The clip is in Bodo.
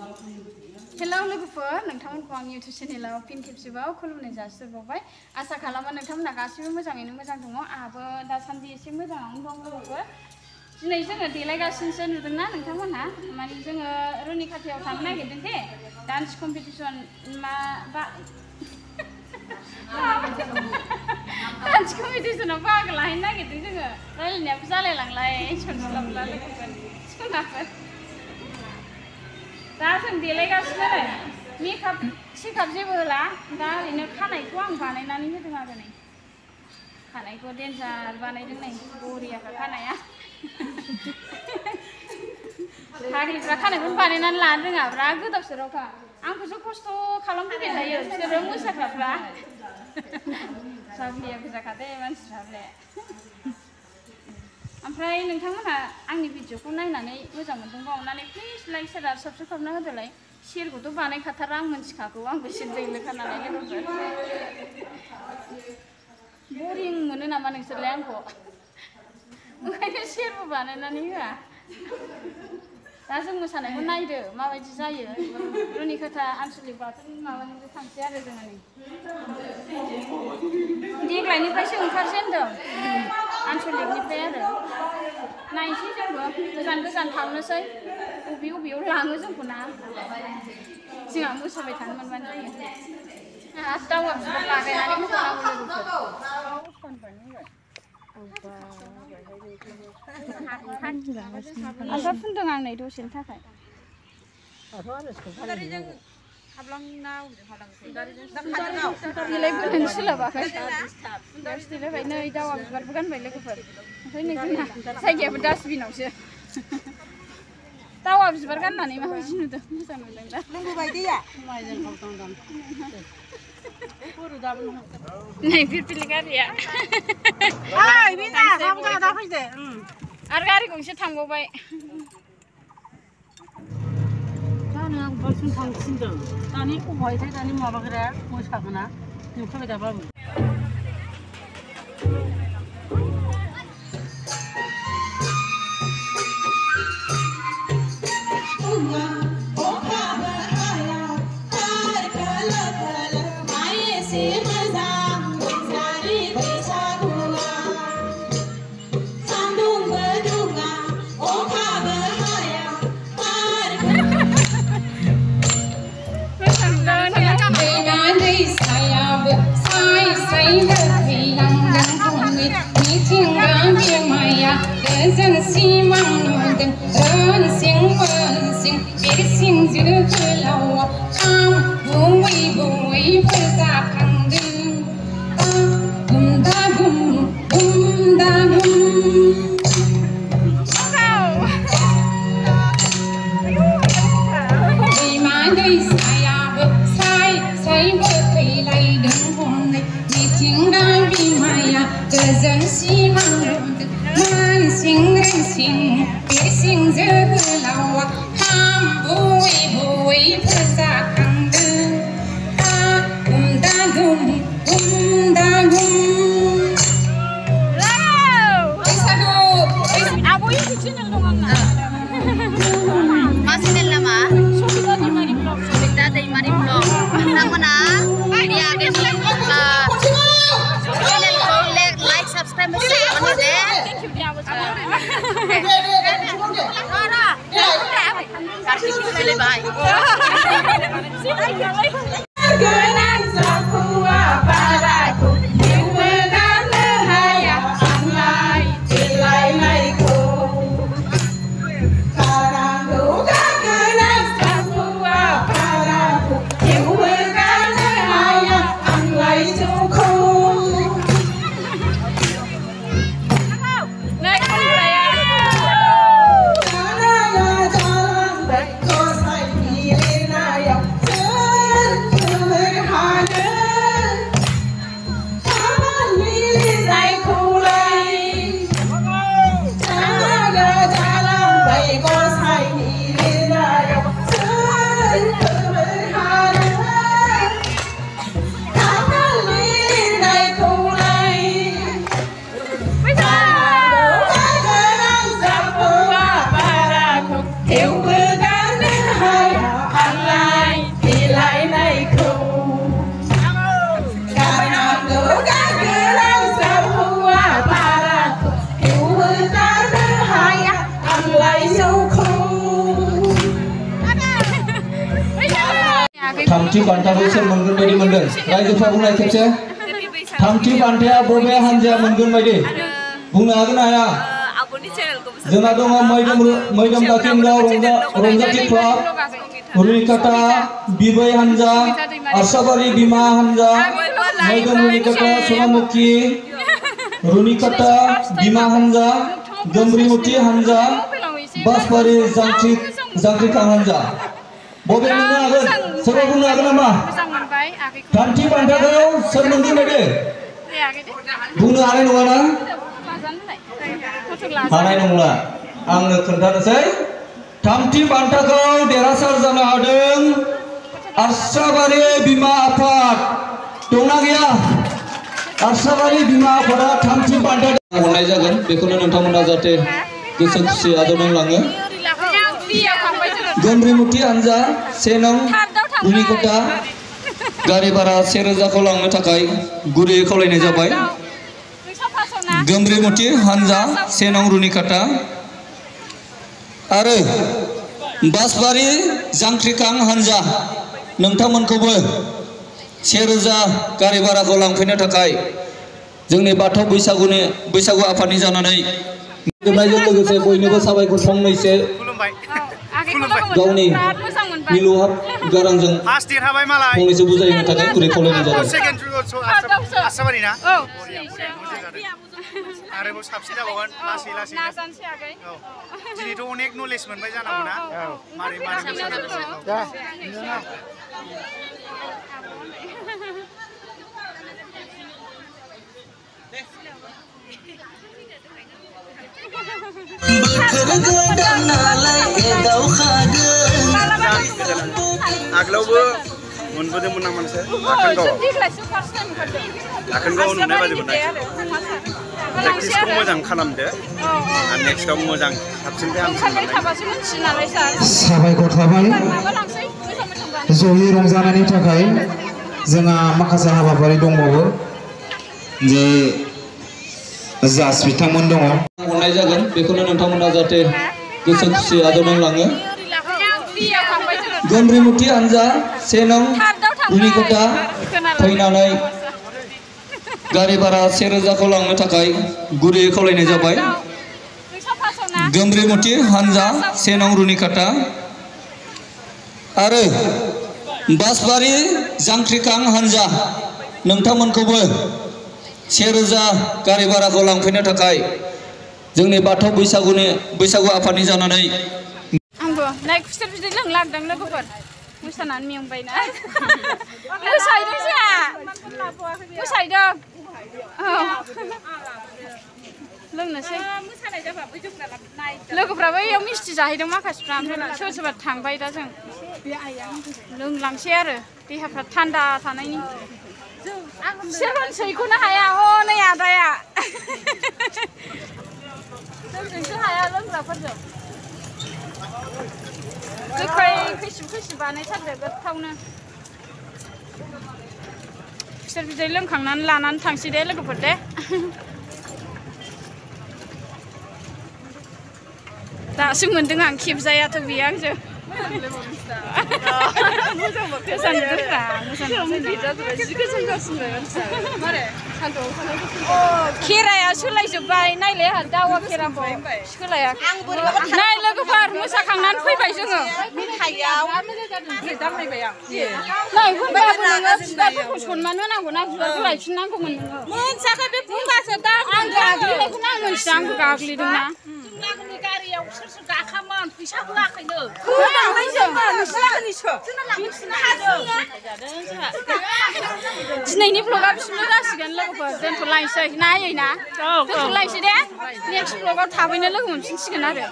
हेलौ लोगोफोर नोंथांमोनखौ आं इउटिउब चेनेलाव फिन खेबसेबाव खुलुमनाय जासिहरबावबाय आसा खालामो नोंथांमोना गासिबो मोजाङैनो मोजां दङ आंहाबो दासान्दि एसे मोजाङावनो दं लोगोफोर दिनै जोङो देलायगासिनोसो नुदोंना नोंथांमोनहा माने जोङो रुनिखाथायाव थांनो नागिरदों दे डान्स कम्पिटिसन डान्स कम्पिटिसनाव बाहागो लाहैनो नागिरदों जोङो रायलायनायाबो जालायलांलाय सनस्लाबला लोगोफोर सनाफोर दा जों देलायगासिनो मेकआप सेकआप जेबो होला दा ओरैनो खानायखौ आं बानायनानै होदों आरो नै खानायखौ डेन्जार बानायदों नै बरियाखा खानाया फाग्लिफ्रा खानायखौनो बानायनानै लानो रोङाब्रा गोदाव सोरावखा आंखौसो खस्थ' खालामफैबाय थायो बिसोरो मोसाग्राफ्रा जाब्लिया गोजाखादे मानसिफ्राबले ओमफ्राय नोंथांमोनहा आंनि भिडिअखौ नायनानै मोजां मोनदोंबा अननानै प्लिज लाइक शेयार आरो साबस्क्राइब खालामना होदोलाय शेयारखौथ' बानायखाथारा आं मिथिखागौ आंबो शेयार दैलोखा नालाय लोगोफोर बरिं मोनो नामा नोंसोरलाय आंखौ ओंखायनो शेयारबो बानायनानै होआ दा जों मोसानायखौ नायदो माबायदि जायो रुनिखाथा आनसलिक बाथौनि माबानिफ्राय थांसै आरो जोङो नै देग्लायनिफ्रायसो ओंखारसै होनदों आनसलिकनिफ्राय आरो नायसै जोंबो गोजान गोजान थांनोसै बबेयाव लाङो जोंखौ ना जोंहा मोसाबाय थानो मोनबानो जायो आरो दावा बिबार लागायनानै मोसानांगौ लोगोफोर आमफ्राय फुनदों आं नै दसेनि थाखाय देलायबोनो सोलाबाखै देलायबाय नै दावा बिबारबो गानबाय लोगोफोर ओमफ्राय नै जोंना जायगायाबो डास्टबिनावसो दावा बिबार गाननानै माबायदि नुदों मोजां नुदों दा लोंबोबाय दैया नै फिरफिलि गारिया आरो गारि गंसे थांबावबाय जानो आं बांसिन थांसिनदों दानि अबहायथाय दानि माबाग्राया मोसागोना नुखाबाय दाबाबो थामथि बान्थाखौ सोर मोनगोन बायदि मोनदों रायजोफ्रा बुंनाय खेबसे थामथि बान्थाया बबे हान्जाया मोनगोन बायदि बुंनो हागोन ना हाया जोंना दङ मैदोम दाकिंगाव रंजाथि क्लाब रुनिकाटा बिबै हान्जा आरसाबारि बिमा हान्जा मैदोम रुनिकाटा सनामुखि रुनिकाटा बिमा हान्जा गोमब्रिमुथि हान्जा बासबारि जांख्रिखां हान्जा बबे मोननो हागोन सोरबा बुंनो हागोन नामा थामथि बान्थाखौ सोर मोनगोन बायदि बुंनो हानाय नङा ना हानाय नंला आंनो खोन्थानोसै थामथि बान्थाखौ देरहासार जानो हादों आरसाबारि बिमा आफाद दंना गैया आरसाबारि बिमा आफादा थामथि बान्था हरनाय जागोन बेखौनो नोंथांमोना जाहाथे गोसो खुसि आजावनांलाङो गोमब्रिमुथि हान्जा 1 नं रुनिकाटा गारि भारा 1000खौ लांनो थाखाय गुरैयै खावलायनाय जाबाय गोमब्रिमुथि हान्जा 1 नं रुनिकाटा आरो बासबारि जांख्रिखां हान्जा नोंथांमोनखौबो 1000 गारि भाराखौ लांफैनो थाखाय जोंनि बाथौ बैसागु आफादनि जानानै जोबनायजों लोगोसे बयनोबो साबायखर फंनैसो गावनि मिलौहाब गारांजों फंनैसो बुजायनो थाखाय गुरै खावलायनाय जाबाय आरोबाव साबसिन जाबावगोन लासै लासैनो दिनैथ' अनेक नलेज मोनबाय जानांगौ ना मारै आगोलावबो मोनबोदोंमोन नामा नोंसोर आखान्गाव नुनाय बादि मोननाय प्रेक्टिसखौ मोजां खालामदो आरो नेक्स्टआव मोजां साबसिननिफ्राय हामसिन साबायखर थाबाय जयै रंजानायनि थाखाय जोंहा माखासे हाबाफारि दंबावो जे जास बिथांमोन दङ हरनाय जागोन बेखौनो नोंथांमोना जाहाथे गोसो खुसि आजावनांलाङो गोमब्रिमुथि हान्जा 1 नं रुनिकाटा फैनानै गारि भारा 1000खौ लांनो थाखाय गुरैयै खावलायनाय जाबाय गोमब्रिमुथि हान्जा 1 नं रुनिकाटा आरो बासबारि जांख्रिखां हान्जा नोंथांमोनखौबो 1000 गारि भाराखौ लांफैनो थाखाय जोंनि बाथौ बैसागु आफादनि जानानै आंबो नाय खुसेर बिदै लोंलांदों लोगोफोर मोसानानै मेंबायना मोसाहैदों जोंहा मोसाहैदों लोंनोसै लोगोफ्राबो इयाव मिस्टि जाहैदों माखासेफ्रा ओमफ्राय सोरबा सोरबा थांबाय दा जों लोंलांसै आरो देहाफ्रा थान्दा थानायनि सोरखौनो हाया हनै आदाया जोंजोंसो हाया लोंग्राफोरजों गोखै खैसिब बानायथारदो गोथावनो खुसेर बिदै लोंखांनानै लानानै थांसै दे लोगोफोर दे दासो मोन्दों आं खेबजायाथ' बेयो आंजों खेराया सोलायजोब्बाय नायलाय आंहा दावा खेराखौ सोलायाखै नाय लोगोफोर मोसाखांनानै फैबाय जोङो बिबारफोरखौ सनमान होनांगौना बिबारखौ लायफिननांगौमोन नोङो मोनसाखै बे बुंबासो दा आं गाग्लिनायखौनो आं मोनथिया आंबो गाग्लिदोंना गारियाव सोर सोर गाखामोन फैसा होआखैनो दिनैनि ब्लगा बिसिमल' जासिगोन लोगोफोर दोनथ'लायनोसै नायै ना दोनथ'लायनोसै दे नेक्स्ट ब्लगाव थाबैनो लोगो मोनफिनसिगोन आरो